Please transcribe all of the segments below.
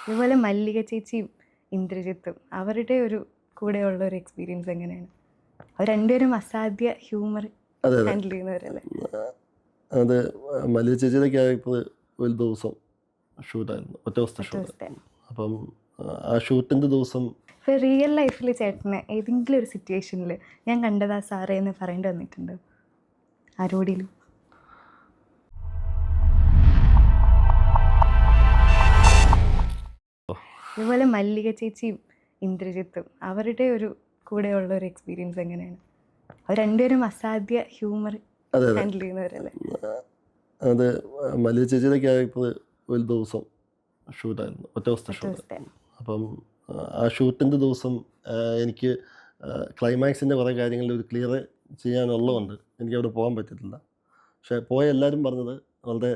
ഇതുപോലെ മല്ലിക ചേച്ചിയും ഇന്ദ്രജിത്തും അവരുടെ ഒരു കൂടെയുള്ള ഒരു എക്സ്പീരിയൻസ് എങ്ങനെയാണ്? അവർ രണ്ടുപേരും അസാധ്യ ഹ്യൂമർ അതെ അതെ ഹാൻഡിൽ ചെയ്യുന്നവരല്ലേ? അത് മല്ലിക ചേച്ചിയുടെ ക്യാരക്ടർ ഒരു ദിവസം ഷൂട്ടായിരുന്നു, ഒറ്റ ദിവസത്തെ ഒറ്റ ഷൂട്ട്. ദിവസത്തെ. അപ്പം ആ ഷൂട്ടിൻ്റെ ദിവസം ഇപ്പോൾ റിയൽ ലൈഫിൽ ചേട്ടന് ഏതെങ്കിലും ഒരു സിറ്റുവേഷനിൽ ഞാൻ കണ്ടതാ സാറേ എന്ന് പറയേണ്ടി വന്നിട്ടുണ്ടോ ആരോടെങ്കിലും? ഇതുപോലെ മല്ലിക ചേച്ചിയും ഇന്ദ്രജിത്തും അവരുടെ ഒരു കൂടെയുള്ള ഒരു എക്സ്പീരിയൻസ് എങ്ങനെയാണ്? അവർ രണ്ടുപേരും അസാധ്യ ഹ്യൂമർ അതെ അതെ ഹാൻഡിൽ ചെയ്യുന്നവരല്ലേ? അത് മല്ലിക ചേച്ചിയുടെ ക്യാരക്ടർ ഒരു ദിവസം ഷൂട്ടായിരുന്നു, ഒറ്റ ദിവസത്തെ ഒറ്റ ഷൂട്ട്. ദിവസത്തെ. അപ്പം ആ ഷൂട്ടിൻ്റെ ദിവസം എനിക്ക് ക്ലൈമാക്സിൻ്റെ കുറേ കാര്യങ്ങളിൽ ഒരു ക്ലിയർ ചെയ്യാനുള്ളതുകൊണ്ട് എനിക്ക് അവിടെ പോകാൻ പറ്റത്തില്ല. പക്ഷേ പോയ എല്ലാവരും പറഞ്ഞത് വളരെ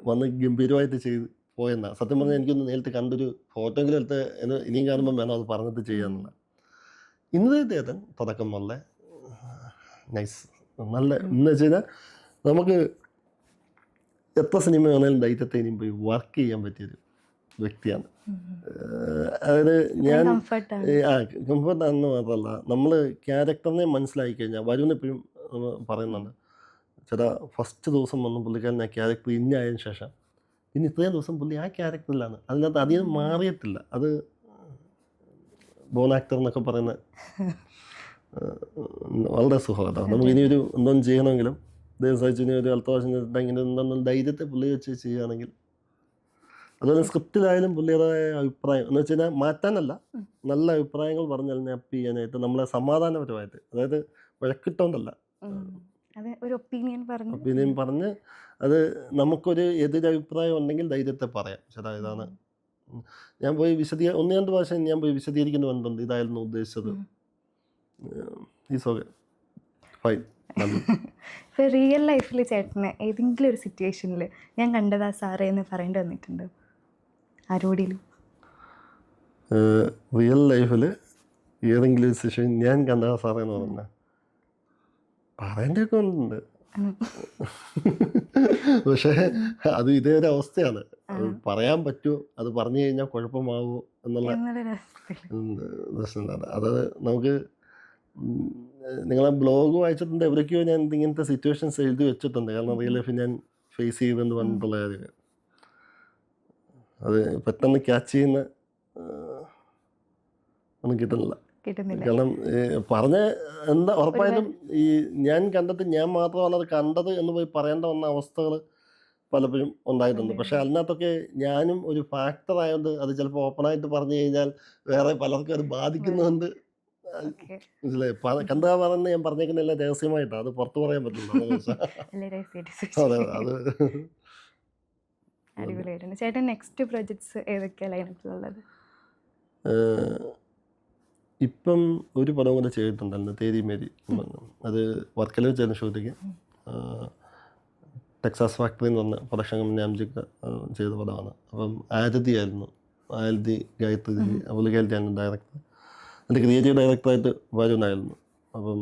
വന്ന് ഗംഭീരമായിട്ട് ചെയ്ത് പോയെന്നാണ്. സത്യം പറഞ്ഞാൽ എനിക്കൊന്ന് നേരിട്ട് കണ്ടൊരു ഫോട്ടോയെങ്കിലും എടുത്ത് ഇനിയും കാണുമ്പോൾ വേണം അത് പറഞ്ഞിട്ട് ചെയ്യാന്നുള്ള. ഇന്ദ്രജിത്തേട്ടൻ തുടക്കം മുതലേ നൈസ്, നല്ല എന്ന് വെച്ച് കഴിഞ്ഞാൽ നമുക്ക് എത്ര സിനിമ വേണേലും ധൈര്യത്തെ ഇനിയും പോയി വർക്ക് ചെയ്യാൻ പറ്റിയൊരു വ്യക്തിയാണ്. അതായത് ഞാൻ കംഫർട്ടാണ്. കംഫർട്ടാണെന്ന് മാത്രമല്ല, നമ്മൾ ക്യാരക്ടറിനെ മനസ്സിലാക്കി കഴിഞ്ഞാൽ വരുൺ എപ്പോഴും പറയുന്നുണ്ട്, ചേട്ടാ ഫസ്റ്റ് ദിവസം വന്ന് പുള്ളിക്കാരൻ ആ ക്യാരക്ടർ ഇന്നായതിനു ശേഷം പിന്നെ ഇത്രയും ദിവസം പുള്ളി ആ ക്യാരക്ടറിലാണ്, അതിനകത്ത് അധികം മാറിയിട്ടില്ല. അത് ബോൺ ആക്ടർ എന്നൊക്കെ പറയുന്ന വളരെ സുഖമാണ്. നമുക്ക് ഇനിയൊരു എന്തോന്നും ചെയ്യണമെങ്കിലും ദൈവം സഹിച്ച് ഇനി ഒരു അടുത്ത പ്രാവശ്യം ഇങ്ങനെ എന്തെങ്കിലും ധൈര്യത്തെ പുള്ളി വെച്ച് ചെയ്യുകയാണെങ്കിൽ, അതുപോലെ സ്ക്രിപ്റ്റിലായാലും പുള്ളിയുടേതായ അഭിപ്രായം എന്ന് വെച്ച് കഴിഞ്ഞാൽ മാറ്റാനല്ല, നല്ല അഭിപ്രായങ്ങൾ പറഞ്ഞാൽ അപ്പ് ചെയ്യാനായിട്ട് നമ്മളെ സമാധാനപരമായിട്ട്, അതായത് വഴക്കിട്ടോണ്ടല്ല, ഒരു ഒപ്പീനിയൻ പറഞ്ഞ് അത് നമുക്കൊരു എതിരഭിപ്രായം ഉണ്ടെങ്കിൽ ധൈര്യത്തെ പറയാം, ചേട്ടാ ഇതാണ് ഞാൻ പോയി ഒന്ന് രണ്ട് പ്രാവശ്യം ഞാൻ പോയി വിശദീകരിക്കുന്നു വന്നിട്ടുണ്ട്, ഇതായിരുന്നു ഉദ്ദേശിച്ചത്, ഈസ് ഓക്കെ ഫൈൻ. ഇപ്പോൾ റിയൽ ലൈഫിൽ ചേട്ടന് ഏതെങ്കിലും ഒരു സിറ്റുവേഷനിൽ ഞാൻ കണ്ടതാ സാറേ എന്ന് പറയേണ്ടി വന്നിട്ടുണ്ടോ ആരോടെങ്കിലും? റിയൽ ലൈഫിൽ ഏതെങ്കിലും ഒരു സിറ്റുവേഷൻ ഞാൻ കണ്ടതാ സാറേ എന്ന് പറഞ്ഞാൽ പറയേണ്ടതൊക്കെ ഉണ്ട്. പക്ഷേ അത് ഇതേ ഒരു അവസ്ഥയാണ്. അത് പറയാൻ പറ്റുമോ, അത് പറഞ്ഞു കഴിഞ്ഞാൽ കുഴപ്പമാകുമോ എന്നുള്ള പ്രശ്നമാണ്. അത് നമുക്ക് നിങ്ങളെ ബ്ലോഗ് വായിച്ചിട്ടുണ്ട്, എവിടേക്കോ ഞാൻ ഇങ്ങനത്തെ സിറ്റുവേഷൻസ് എഴുതി വെച്ചിട്ടുണ്ട്. കാരണം റിയൽ ലൈഫിൽ ഞാൻ ഫേസ് ചെയ്തെന്ന് പറഞ്ഞിട്ടുള്ള കാര്യം അത് പെട്ടെന്ന് ക്യാച്ച് ചെയ്യുന്ന ഒന്നും കിട്ടുന്നില്ല. കാരണം പറഞ്ഞ എന്താ ഉറപ്പായിട്ടും ഈ ഞാൻ കണ്ടിട്ട് ഞാൻ മാത്രമാണ് അത് കണ്ടത് എന്ന് പോയി പറയേണ്ട വന്ന അവസ്ഥകൾ പലപ്പോഴും ഉണ്ടായിട്ടുണ്ട്. പക്ഷെ അതിനകത്തൊക്കെ ഞാനും ഒരു ഫാക്ടർ ആയതുകൊണ്ട് അത് ചിലപ്പോൾ ഓപ്പണായിട്ട് പറഞ്ഞു കഴിഞ്ഞാൽ വേറെ പലർക്കും അത് ബാധിക്കുന്നുണ്ട്. മനസ്സിലായി? കണ്ടാ പറഞ്ഞ് ഞാൻ പറഞ്ഞേക്കുന്നില്ല രഹസ്യമായിട്ടാണ്, അത് പുറത്ത് പറയാൻ പറ്റില്ല. അതെ അത് അടിപൊളിയായിട്ടുണ്ട്. ചേട്ടൻ നെക്സ്റ്റ് പ്രൊജക്ട്സ് ഏതൊക്കെയാണ് ലൈനപ്പിലുള്ളത്? ഇപ്പം ഒരു പടം കൂടെ ചെയ്തിട്ടുണ്ടായിരുന്നു, തേരി മേരി. അത് വർക്കല വെച്ചായിരുന്നു ഷൂട്ടിങ്. ടെക്സാസ് ഫാക്ടറി എന്ന് പറഞ്ഞ പ്രൊഡക്ഷൻ കമ്പനി അംജിക്ക് ചെയ്ത പടമാണ്. അപ്പം ആരതി ആയിരുന്നു, ആരതി ഗായത്രി പുള്ളിക്കാരിയാണ് ഡയറക്ടർ. എൻ്റെ ക്രിയേറ്റീവ് ഡയറക്ടറായിട്ട് വരുണായിരുന്നു. അപ്പം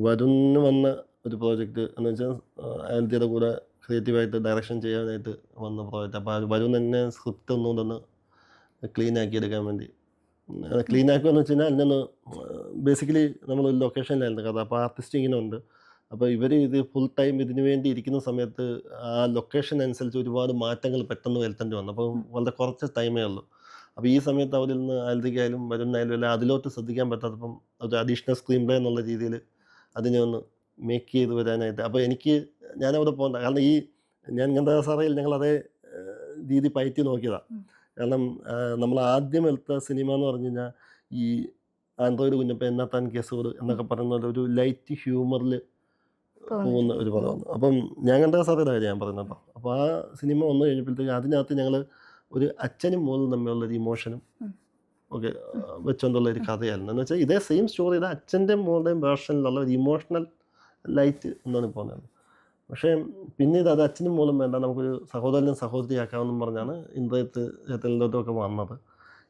വരുണിന് വന്ന ഒരു പ്രോജക്റ്റ് എന്ന് വെച്ചാൽ ആരതിയുടെ കൂടെ ക്രിയേറ്റീവായിട്ട് ഡയറക്ഷൻ ചെയ്യാനായിട്ട് വന്ന പ്രോജക്റ്റ്. അപ്പോൾ വരുൺ എന്നെ സ്ക്രിപ്റ്റ് ഒന്നുകൂടെ ഒന്ന് ക്ലീൻ ആക്കി എടുക്കാൻ വേണ്ടി, ക്ലീൻ ആക്കുകയെന്ന് വെച്ച് കഴിഞ്ഞാൽ അതിനൊന്ന് ബേസിക്കലി നമ്മളൊരു ലൊക്കേഷനിലായിരുന്നു കഥ. അപ്പോൾ ആർട്ടിസ്റ്റ് ഇങ്ങനെ ഉണ്ട്. അപ്പോൾ ഇവർ ഇത് ഫുൾ ടൈം ഇതിനു വേണ്ടി ഇരിക്കുന്ന സമയത്ത് ആ ലൊക്കേഷൻ അനുസരിച്ച് ഒരുപാട് മാറ്റങ്ങൾ പെട്ടെന്ന് വരുത്തേണ്ടി വന്നു. അപ്പോൾ വളരെ കുറച്ച് ടൈമേ ഉള്ളൂ. അപ്പോൾ ഈ സമയത്ത് അവരിൽ നിന്ന് ആരതിക്കായാലും വരുന്നായാലും എല്ലാം അതിലോട്ട് ശ്രദ്ധിക്കാൻ പറ്റാത്തപ്പം ഒരു അഡീഷണൽ സ്ക്രീൻ പ്ലേ എന്നുള്ള രീതിയിൽ അതിനെ ഒന്ന് മേക്ക് ചെയ്ത് വരാനായിട്ട്, അപ്പോൾ ഞാനവിടെ പോകണ്ട. കാരണം ഞാൻ കണ്ട സാറയിൽ ഞങ്ങൾ അതേ രീതി പയറ്റി നോക്കിയതാണ്. കാരണം നമ്മൾ ആദ്യം എടുത്ത സിനിമ എന്ന് പറഞ്ഞു കഴിഞ്ഞാൽ ഈ ആൻഡ്രോയിഡ് കുഞ്ഞപ്പം എന്നാത്താൻ കേസുകൾ എന്നൊക്കെ പറയുന്ന ഒരു ലൈറ്റ് ഹ്യൂമറിൽ പോകുന്ന ഒരു പടമാണ്. അപ്പം ഞാൻ കണ്ട സാറയുടെ കാര്യം ഞാൻ പറയുന്നത് കേട്ടോ. അപ്പോൾ ആ സിനിമ വന്നു കഴിഞ്ഞപ്പോഴത്തേക്ക് അതിനകത്ത് ഞങ്ങൾ ഒരു അച്ഛനും മോളും തമ്മിലുള്ളൊരു ഇമോഷനും ഒക്കെ വെച്ചുകൊണ്ടുള്ള ഒരു കഥയായിരുന്നു. എന്ന് വെച്ചാൽ ഇതേ സെയിം സ്റ്റോറിയുടെ അച്ഛൻ്റെയും മോളുടെയും വേർഷനിലുള്ള ഒരു ഇമോഷണൽ ലൈറ്റ് എന്നാണ് പോകുന്നത്. പക്ഷേ പിന്നീട് അത് അച്ഛനും മോളും വേണ്ട, നമുക്കൊരു സഹോദരനും സഹോദരിയാക്കാമെന്നും പറഞ്ഞാണ് ഇന്ദ്രജിത്ത് ചേട്ടനിലോട്ടൊക്കെ വന്നത്.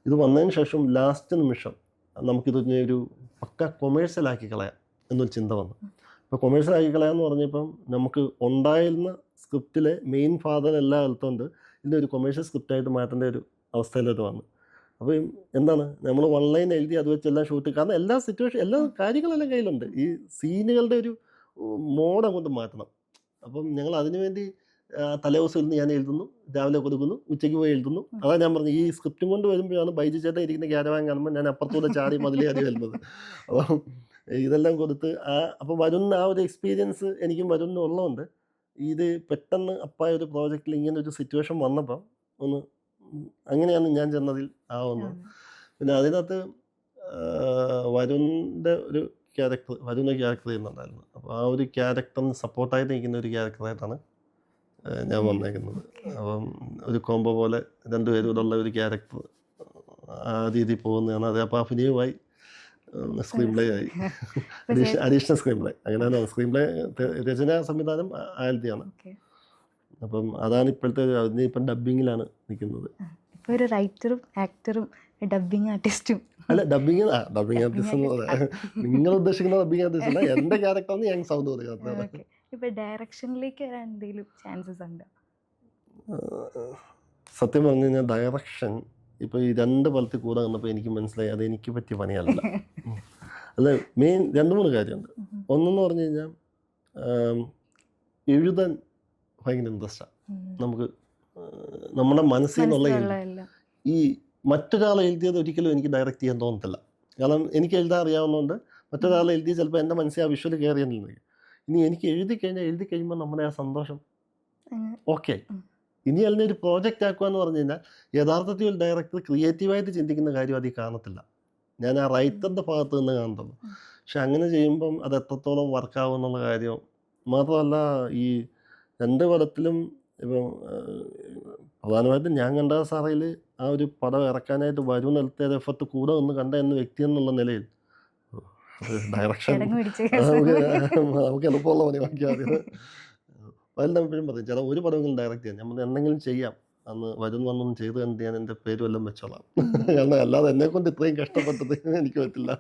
ഇത് വന്നതിന് ശേഷം ലാസ്റ്റ് നിമിഷം നമുക്കിതൊരു ഒരു പക്ക കൊമേഴ്സ്യലാക്കി കളയാം എന്നൊരു ചിന്ത വന്നു. ഇപ്പോൾ കൊമേഴ്സ്യലാക്കി കളയാമെന്ന് പറഞ്ഞപ്പം നമുക്ക് ഉണ്ടായിരുന്ന സ്ക്രിപ്റ്റിലെ മെയിൻ ഫാദർ എല്ലാം എടുത്തുകൊണ്ട് ഇതിൻ്റെ ഒരു കൊമേഴ്ഷ്യൽ സ്ക്രിപ്റ്റായിട്ട് മാറ്റേണ്ട ഒരു അവസ്ഥയിലോട്ട് വന്നു. അപ്പോൾ എന്താണ് നമ്മൾ ഓൺലൈൻ എഴുതി അത് വെച്ചെല്ലാം ഷൂട്ട്, കാരണം എല്ലാ സിറ്റുവേഷൻ എല്ലാ കാര്യങ്ങളെല്ലാം കയ്യിലുണ്ട്. ഈ സീനുകളുടെ ഒരു മോഡ് അങ്ങോട്ട് മാറ്റണം. അപ്പം ഞങ്ങൾ അതിനുവേണ്ടി തലേദിവസം ഇരുന്ന് ഞാൻ എഴുതുന്നു, രാവിലെ കൊടുക്കുന്നു, ഉച്ചയ്ക്ക് പോയി എഴുതുന്നു. അതാ ഞാൻ പറഞ്ഞു, ഈ സ്ക്രിപ്റ്റും കൊണ്ട് വരുമ്പോഴാണ് ബൈജു ചേട്ടൻ ഇരിക്കുന്ന ക്യാരവാൻ കാണുമ്പോൾ ഞാൻ അപ്പുറത്തൂടെ ചാടി മതിലേറി വരുന്നത്. അപ്പം ഇതെല്ലാം കൊടുത്ത് അപ്പോൾ വരുന്ന ആ ഒരു എക്സ്പീരിയൻസ് എനിക്കും വരുന്ന ഉള്ളതുകൊണ്ട് ഇത് പെട്ടെന്ന് അപ്പായ ഒരു പ്രോജക്റ്റിൽ ഇങ്ങനെ ഒരു സിറ്റുവേഷൻ വന്നപ്പം ഒന്ന് അങ്ങനെയാണ് ഞാൻ ചെന്നതിൽ ആവുന്നത്. പിന്നെ അതിനകത്ത് വരുണിൻ്റെ ഒരു വരുന്ന ക്യാരക്ടർ ചെയ്യുന്നുണ്ടായിരുന്നു. അപ്പോൾ ആ ഒരു ക്യാരക്ടറിന് സപ്പോർട്ടായിട്ട് നിൽക്കുന്ന ഒരു ക്യാരക്ടറായിട്ടാണ് ഞാൻ വന്നേക്കുന്നത്. അപ്പം ഒരു കോംബോ പോലെ രണ്ടുപേരും കൂടെ ഉള്ള ഒരു ക്യാരക്ടർ ആ രീതിയിൽ പോകുന്നതാണ്. അത് അപ്പോൾ അഭിനയവുമായി സ്ക്രീൻ പ്ലേ ആയി, അഡീഷണൽ സ്ക്രീൻ പ്ലേ. അങ്ങനെയാണ് സ്ക്രീൻ പ്ലേ രചനാ സംവിധാനം ആൽദിയാണ്. അപ്പം അതാണ് ഇപ്പോഴത്തെ അതിനിപ്പം ഡബ്ബിങ്ങിലാണ് നിൽക്കുന്നത്. ഇപ്പോൾ ഒരു റൈറ്ററും ആക്ടറും ഡബ്ബിങ് ആർട്ടിസ്റ്റും അല്ല, ഡബ്ബിങ് ആർട്ടിസ്റ്റ് എന്ന് പറയാം. നിങ്ങൾ ഉദ്ദേശിക്കുന്ന ഡബ്ബിങ് ആർട്ടിസ്റ്റ് അല്ല, എൻ്റെ ക്യാരക്ടറിന് ഞാൻ സൗണ്ട് കൊടുക്കാത്തതാണ്. ഇപ്പോൾ ഡയറക്ഷനിലേക്ക് വരാൻ എന്തെങ്കിലും ചാൻസസ് ഉണ്ടോ? സത്യം പറഞ്ഞു കഴിഞ്ഞാൽ ഡയറക്ഷൻ ഇപ്പോൾ ഈ 2 പടത്തിൽ കൂടെ വന്നപ്പോൾ എനിക്ക് മനസ്സിലായി അത് എനിക്ക് പറ്റിയ പണിയല്ല. അല്ല, മെയിൻ 2-3 കാര്യമുണ്ട്. ഒന്നെന്ന് പറഞ്ഞു കഴിഞ്ഞാൽ എഴുതാൻ ഭയങ്കര ഇൻട്രസ്റ്റാണ് നമുക്ക്. നമ്മുടെ മനസ്സിൽ നിന്നുള്ള ഈ മറ്റൊരാൾ എഴുതിയത് ഒരിക്കലും എനിക്ക് ഡയറക്റ്റ് ചെയ്യാൻ തോന്നത്തില്ല. കാരണം എനിക്ക് എഴുതാൻ അറിയാവുന്നതുകൊണ്ട് മറ്റൊരാൾ എഴുതി ചിലപ്പോൾ എൻ്റെ മനസ്സിൽ ആ വിഷ്വൽ കയറിയെന്നില്ല. ഇനി എനിക്ക് എഴുതി കഴിയുമ്പോൾ നമ്മുടെ ആ സന്തോഷം ഓക്കെ. ഇനി അതിനൊരു പ്രോജക്റ്റ് ആക്കുക എന്ന് പറഞ്ഞു കഴിഞ്ഞാൽ യഥാർത്ഥത്തിൽ ഒരു ഡയറക്ടർ ക്രിയേറ്റീവായിട്ട് ചിന്തിക്കുന്ന കാര്യം അതിൽ കാണത്തില്ല. ഞാൻ ആ റൈറ്ററിൻ്റെ ഭാഗത്ത് നിന്ന് കാണത്തുള്ളൂ. പക്ഷെ അങ്ങനെ ചെയ്യുമ്പം അത് എത്രത്തോളം വർക്കാവും എന്നുള്ള കാര്യം മാത്രമല്ല, ഈ 2 പടത്തിലും ഇപ്പം പ്രധാനമായിട്ടും ഞാൻ കണ്ട സാറയിൽ ആ ഒരു പടം ഇറക്കാനായിട്ട് വരും നിലത്തെ എഫർട്ട് കൂടെ ഒന്ന് കണ്ട എന്ന വ്യക്തി എന്നുള്ള നിലയിൽ ഡയറക്ഷൻ നമുക്ക് എളുപ്പമുള്ള പണി വാങ്ങിയാൽ വലുതും എപ്പോഴും പറയും ചില ഒരു പടമെങ്കിലും ഡയറക്റ്റ് ചെയ്യാം. നമ്മൾ എന്തെങ്കിലും ചെയ്യാം, അന്ന് വന്നൊന്നും ചെയ്ത് കണ്ട് ഞാൻ എൻ്റെ പേരും എല്ലാം വെച്ചോളാം. കാരണം അല്ലാതെ എന്നെ കൊണ്ട് ഇത്രയും കഷ്ടപ്പെട്ടത് എനിക്ക് പറ്റില്ല.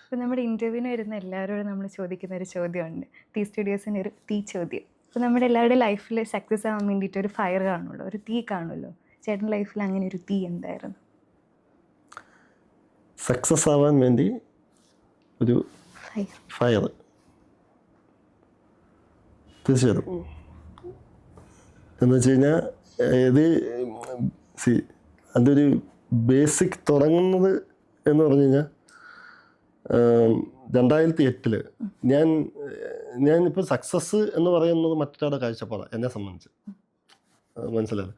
ഇപ്പം നമ്മുടെ ഇൻ്റർവ്യൂവിന് വരുന്ന എല്ലാവരോടും നമ്മൾ ചോദിക്കുന്ന ഒരു ചോദ്യമുണ്ട്, ടീ സ്റ്റുഡിയോസിൻ്റെ ഒരു തീ ചോദ്യം. അപ്പോൾ നമ്മുടെ എല്ലാവരുടെ ലൈഫിൽ സക്സസ് ആവാൻ വേണ്ടിയിട്ട് ഒരു ഫയർ കാണുമല്ലോ, ഒരു തീ കാണുമല്ലോ. ചേട്ടൻ്റെ ലൈഫിൽ അങ്ങനെ ഒരു തീ എന്തായിരുന്നു? സക്സസ് ആവാൻ വേണ്ടി ഒരു ഫയർ തീർച്ചയായിട്ടും എന്ന് വെച്ച് കഴിഞ്ഞാൽ ഇത് അതിൻ്റെ ഒരു ബേസിക് തുടങ്ങുന്നത് എന്ന് പറഞ്ഞു കഴിഞ്ഞാൽ 2008 ഞാനിപ്പോൾ സക്സസ് എന്ന് പറയുന്നത് മറ്റൊരാളുടെ കാഴ്ചപ്പാടാണ് എന്നെ സംബന്ധിച്ച്. മനസ്സിലായത്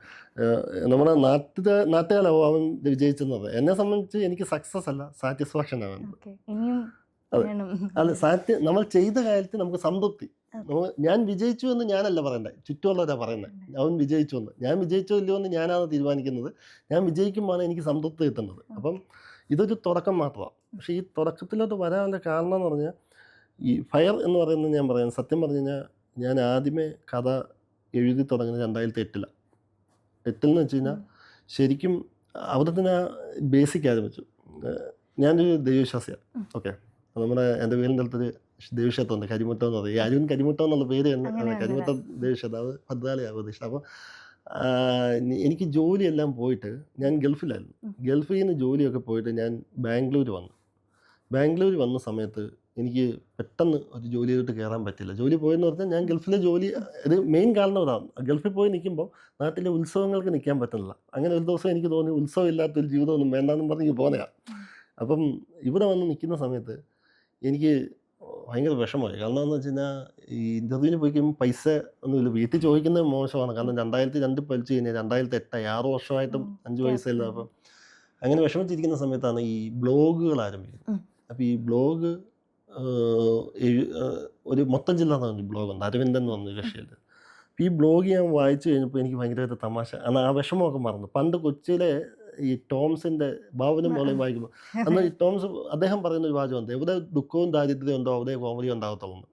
നമ്മുടെ നാട്ടുകാരാവും അവൻ വിജയിച്ചെന്ന് പറയാം. എന്നെ സംബന്ധിച്ച് എനിക്ക് സക്സസ് അല്ല, സാറ്റിസ്ഫാക്ഷൻ ആണ്. അല്ല, നമ്മൾ ചെയ്ത കാര്യത്തിൽ നമുക്ക് സംതൃപ്തി. ഞാൻ വിജയിച്ചു എന്ന് ഞാനല്ല പറയണ്ടേ, ചുറ്റുമുള്ളവരാ പറയുന്നത് അവൻ വിജയിച്ചു എന്ന്. ഞാൻ വിജയിച്ചോ ഇല്ലയോ എന്ന് ഞാനാണ് തീരുമാനിക്കുന്നത്. ഞാൻ വിജയിക്കുമ്പോഴാണ് എനിക്ക് സംതൃപ്തി കിട്ടുന്നത്. അപ്പം ഇതൊരു തുടക്കം മാത്രമാണ്. പക്ഷേ ഈ തുടക്കത്തിലോട്ട് വരാനുള്ള കാരണം എന്ന് പറഞ്ഞാൽ ഈ ഫയർ എന്ന് പറയുന്നത് ഞാൻ പറയാം, സത്യം പറഞ്ഞു കഴിഞ്ഞാൽ ഞാൻ ആദ്യമേ കഥ എഴുതി തുടങ്ങുന്നത് 2008 എന്ന് വെച്ച് കഴിഞ്ഞാൽ ശരിക്കും അവിടെ തന്നെ ബേസിക് ആരംഭിച്ചു. ഞാനൊരു ദൈവവിശ്വാസിയാണ്. ഓക്കെ, നമ്മുടെ എൻ്റെ വീടിൻ്റെ അടുത്തൊരു ദേവീക്ഷേത്രമുണ്ട്, കരിമുട്ടം എന്ന് പറയും. ഈ അരുൺ കരിമുട്ടം എന്നുള്ള പേര് തന്നെ കരിമുട്ടം ദേവീക്ഷേത്രം, അത് ഭദ്രാലയ പ്രതീക്ഷ. അപ്പോൾ എനിക്ക് ജോലിയെല്ലാം പോയിട്ട് ഞാൻ ഗൾഫിലായിരുന്നു. ഗൾഫിൽ നിന്ന് ജോലിയൊക്കെ പോയിട്ട് ഞാൻ ബാംഗ്ലൂർ വന്ന സമയത്ത് എനിക്ക് പെട്ടെന്ന് ഒരു ജോലിയിലോട്ട് കയറാൻ പറ്റില്ല. ജോലി പോയെന്ന് പറഞ്ഞാൽ ഞാൻ ഗൾഫിലെ ജോലി, ഇത് മെയിൻ കാരണം അതാണ്. ഗൾഫിൽ പോയി നിൽക്കുമ്പോൾ നാട്ടിലെ ഉത്സവങ്ങൾക്ക് നിൽക്കാൻ പറ്റുന്നില്ല. അങ്ങനെ ഒരു ദിവസം എനിക്ക് തോന്നി ഉത്സവം ഇല്ലാത്തൊരു ജീവിതമൊന്നും വേണ്ടാന്നും പറഞ്ഞ് പോകുന്നതാണ്. അപ്പം ഇവിടെ വന്ന് നിൽക്കുന്ന സമയത്ത് എനിക്ക് ഭയങ്കര വിഷമമായി. കാരണം എന്ന് വെച്ച് കഴിഞ്ഞാൽ ഈ ഇൻ്റർവ്യൂവിന് പോയി കഴിയുമ്പോൾ പൈസ ഒന്നുമില്ല. വീട്ടിൽ ചോദിക്കുന്നത് മോശമാണ്. കാരണം 2002 പഠിച്ചു കഴിഞ്ഞാൽ 2008 6 വർഷമായിട്ടും 5 വയസ്സല്ല. അപ്പം അങ്ങനെ വിഷമിച്ചിരിക്കുന്ന സമയത്താണ് ഈ ബ്ലോഗുകൾ ആരംഭിക്കുന്നത്. അപ്പോൾ ഈ ബ്ലോഗ് ഒരു മൊത്തം ജില്ല എന്ന് പറഞ്ഞ ബ്ലോഗുണ്ട്, അരവിന്ദൻ എന്ന് പറഞ്ഞ കക്ഷിയിൽ. അപ്പോൾ ഈ ബ്ലോഗ് ഞാൻ വായിച്ചു കഴിഞ്ഞപ്പോൾ എനിക്ക് ഭയങ്കരമായിട്ട് തമാശ, അന്ന് ആ വിഷമമൊക്കെ മറന്നു. പണ്ട് കൊച്ചിയിലെ ഈ ടോംസിൻ്റെ ഭാവനും മോളെയും വായിക്കുമ്പോൾ അന്ന് ഈ ടോംസ് അദ്ദേഹം പറയുന്ന ഒരു വാചകമുണ്ട്, എവിടെ ദുഃഖവും ദാരിദ്ര്യവും ഉണ്ടോ അവിടെ കോമഡി ഉണ്ടാകത്തുള്ളൂ.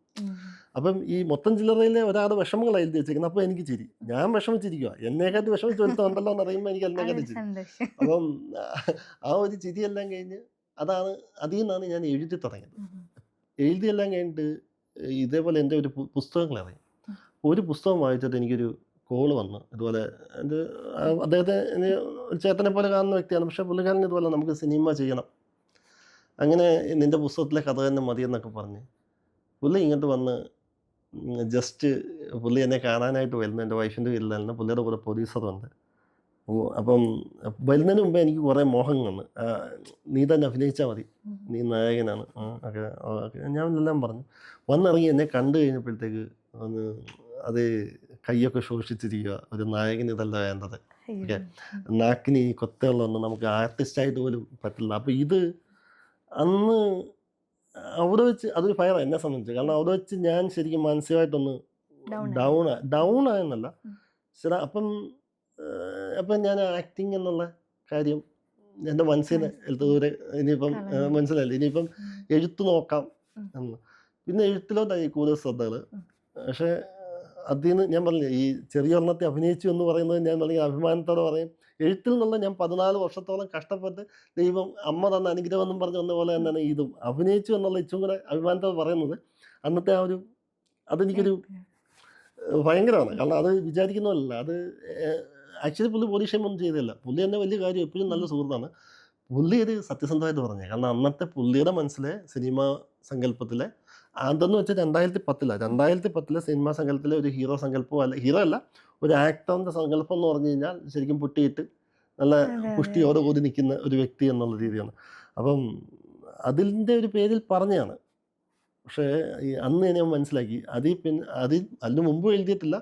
അപ്പം ഈ മൊത്തം ചില്ലറയിലെ ഒരാളുടെ വിഷമങ്ങൾ എഴുതി വെച്ചേക്കുന്നത്. അപ്പോൾ എനിക്ക് ചിരി, ഞാൻ വിഷമിച്ചിരിക്കുക, എന്നെക്കാട്ടി വിഷമിച്ച് വരുത്തുണ്ടല്ലോ എന്ന് അറിയുമ്പോൾ എനിക്ക് എന്നെക്കാട്ടി ചിരി. അപ്പം ആ ഒരു ചിരിയെല്ലാം കഴിഞ്ഞ് അതിൽ നിന്നാണ് ഞാൻ എഴുതി തുടങ്ങിയത്. എഴുതിയെല്ലാം കഴിഞ്ഞിട്ട് ഇതേപോലെ എൻ്റെ ഒരു പുസ്തകങ്ങൾ ഇറങ്ങി. ഒരു പുസ്തകം വായിച്ചിട്ട് എനിക്കൊരു കോള് വന്നു ഇതുപോലെ. ഇത് അദ്ദേഹത്തെ ഒരു ചേട്ടനെ പോലെ കാണുന്ന വ്യക്തിയാണ്. പക്ഷേ പുള്ളിക്കാരൻ ഇതുപോലെ നമുക്ക് സിനിമ ചെയ്യണം, അങ്ങനെ നിൻ്റെ പുസ്തകത്തിലെ കഥ തന്നെ മതി എന്നൊക്കെ പറഞ്ഞ് പുള്ളി ഇങ്ങോട്ട് വന്ന് ജസ്റ്റ് പുള്ളി എന്നെ കാണാനായിട്ട് വരുന്നു. എൻ്റെ വൈഫിൻ്റെ വീട്ടിലായിരുന്നു. പുള്ളിയുടെ കൂടെ പ്രൊഡ്യൂസറുണ്ട്. അപ്പം വരുന്നതിന് മുമ്പേ എനിക്ക് കുറേ മോഹങ്ങളാണ്. നീ തന്നെ അഭിനയിച്ചാൽ മതി, നീ നായകനാണ് ഒക്കെ ഓക്കെ ഞാൻ എല്ലാം പറഞ്ഞു. വന്നിറങ്ങി എന്നെ കണ്ടു കഴിഞ്ഞപ്പോഴത്തേക്ക് ഒന്ന് അത് കൈയൊക്കെ ശോഷിച്ചിരിക്കുക. ഒരു നായകന് ഇതല്ല വേണ്ടത്. ഓക്കെ, നാക്കിന് ഈ കൊത്തുകളൊന്നും നമുക്ക് ആർട്ടിസ്റ്റായിട്ട് പോലും പറ്റില്ല. അപ്പോൾ ഇത് അന്ന് അവിടെ വെച്ച് അതൊരു ഫയറാണ് എന്നെ സംബന്ധിച്ച്. കാരണം അവിടെ വെച്ച് ഞാൻ ശരിക്കും മാനസികമായിട്ടൊന്ന് ഡൗൺ ആയെന്നല്ല ശരി. അപ്പം ഞാൻ ആക്ടിങ് എന്നുള്ള കാര്യം എൻ്റെ മനസ്സിനെ ദൂരെ ഇനിയിപ്പം മനസ്സിലായില്ല. ഇനിയിപ്പം എഴുത്ത് നോക്കാം എന്ന്. പിന്നെ എഴുത്തിലോട്ടായി കൂടുതൽ ശ്രദ്ധകൾ. പക്ഷേ അതിൽ നിന്ന് ഞാൻ പറഞ്ഞില്ലേ, ഈ ചെറിയ ഒരെണ്ണത്തെ അഭിനയിച്ചു എന്ന് പറയുന്നത് ഞാൻ പറഞ്ഞ അഭിമാനത്തോടെ പറയും. എഴുത്തിൽ നിന്നുള്ള ഞാൻ 14 വർഷത്തോളം കഷ്ടപ്പെട്ട് ദൈവം അമ്മ തന്ന അനുഗ്രഹം എന്നും പറഞ്ഞ് വന്ന പോലെ തന്നെയാണ് ഇതും. അഭിനയിച്ചു എന്നുള്ള ഇച്ചും കൂടെ അഭിമാനത്തോടെ പറയുന്നത് അന്നത്തെ ആ ഒരു അതെനിക്കൊരു ഭയങ്കരമാണ്. കാരണം അത് വിചാരിക്കുന്നതല്ല. അത് ആക്ച്വലി പുള്ളി ബോഡി ഷെയിം ഒന്നും ചെയ്തില്ല. പുള്ളി തന്നെ വലിയ കാര്യം, എപ്പോഴും നല്ല സുഹൃത്താണ്. പുള്ളി ഇത് സത്യസന്ധമായിട്ട് പറഞ്ഞത്. കാരണം അന്നത്തെ പുള്ളിയുടെ മനസ്സിലെ സിനിമാ സങ്കല്പത്തിലെ അതെന്ന് വെച്ചാൽ 2010 സിനിമാ സങ്കല്പത്തിലെ ഒരു ഹീറോ സങ്കല്പം അല്ല, ഹീറോ അല്ല, ഒരു ആക്ടറിൻ്റെ സങ്കല്പം എന്ന് പറഞ്ഞു കഴിഞ്ഞാൽ ശരിക്കും പൊട്ടിയിട്ട് നല്ല പുഷ്ടിയോടെ കൂടി നിൽക്കുന്ന ഒരു വ്യക്തി എന്നുള്ള രീതിയാണ്. അപ്പം അതിൻ്റെ ഒരു പേരിൽ പറഞ്ഞതാണ്. പക്ഷേ അന്ന് ഞാൻ മനസ്സിലാക്കി അതിന് മുമ്പ് എഴുതിയിട്ടില്ല.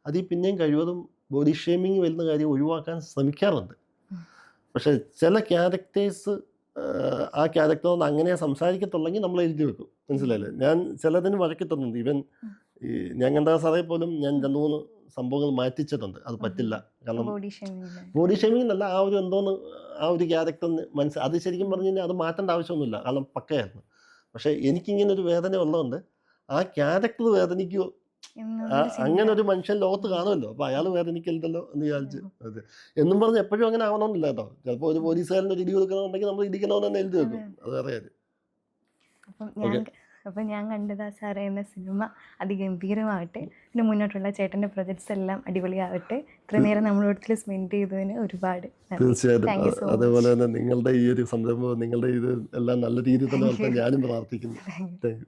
അതിൽ പിന്നെയും കഴിവതും ബോഡി ഷേമിങ് വരുന്ന കാര്യം ഒഴിവാക്കാൻ ശ്രമിക്കാറുണ്ട്. പക്ഷേ ചില ക്യാരക്ടേഴ്സ് ആ ക്യാരക്ടറോട് അങ്ങനെ സംസാരിക്കത്തുള്ളെങ്കിൽ നമ്മൾ എഴുതി വെക്കും. മനസ്സിലായില്ലേ? ഞാൻ ചിലതിന് വഴക്കിട്ടുന്നുണ്ട്. ഈവൻ ഈ ഞാൻ കണ്ട സാറേ പോലും ഞാൻ 2-3 സംഭവങ്ങൾ മാറ്റിച്ചിട്ടുണ്ട്. അത് പറ്റില്ല. കാരണം ബോഡി ഷേമിങ് എന്നല്ല, ആ ഒരു എന്തോന്ന് ആ ഒരു ക്യാരക്ടറിന് അത് ശരിക്കും പറഞ്ഞു കഴിഞ്ഞാൽ അത് മാറ്റേണ്ട ആവശ്യമൊന്നുമില്ല. കാരണം പക്കയായിരുന്നു. പക്ഷേ എനിക്കിങ്ങനെ ഒരു വേദന ഉള്ളതുകൊണ്ട് ആ ക്യാരക്ടർ വേദനിക്കുമോ, അങ്ങനെ ഒരു മനുഷ്യൻ ലോകത്ത് കാണുമല്ലോ, അപ്പോൾ അയാൾ വേദനിക്കരുതല്ലോ എന്ന് വിചാരിച്ച്. അതെ എന്നും പറഞ്ഞ് എപ്പോഴും അങ്ങനെ ആവണമെന്നില്ല കേട്ടോ. ചിലപ്പോൾ ഒരു പോലീസുകാരന് ഒരു ഇടി കൊടുക്കണമെന്നുണ്ടെങ്കിൽ നമ്മൾ ഇടിക്കണമെന്ന് തന്നെ എഴുതി വെക്കും. അത് വേറെ കാര്യം. അപ്പം ഞാൻ കണ്ടത് ആ സാറേ എന്ന സിനിമ അതിഗംഭീരമാവട്ടെ. പിന്നെ മുന്നോട്ടുള്ള ചേട്ടൻ്റെ പ്രൊജക്ട്സ് എല്ലാം അടിപൊളിയാവട്ടെ. ഇത്ര നേരം നമ്മളോടത്തിൽ സ്പെൻഡ് ചെയ്തതിന് ഒരുപാട് തീർച്ചയായിട്ടും. അതേപോലെ തന്നെ നിങ്ങളുടെ ഈ ഒരു സംരംഭം, നിങ്ങളുടെ ഇത് എല്ലാം നല്ല രീതിയിൽ തന്നെ ഞാനും പ്രാർത്ഥിക്കുന്നു. Thank you.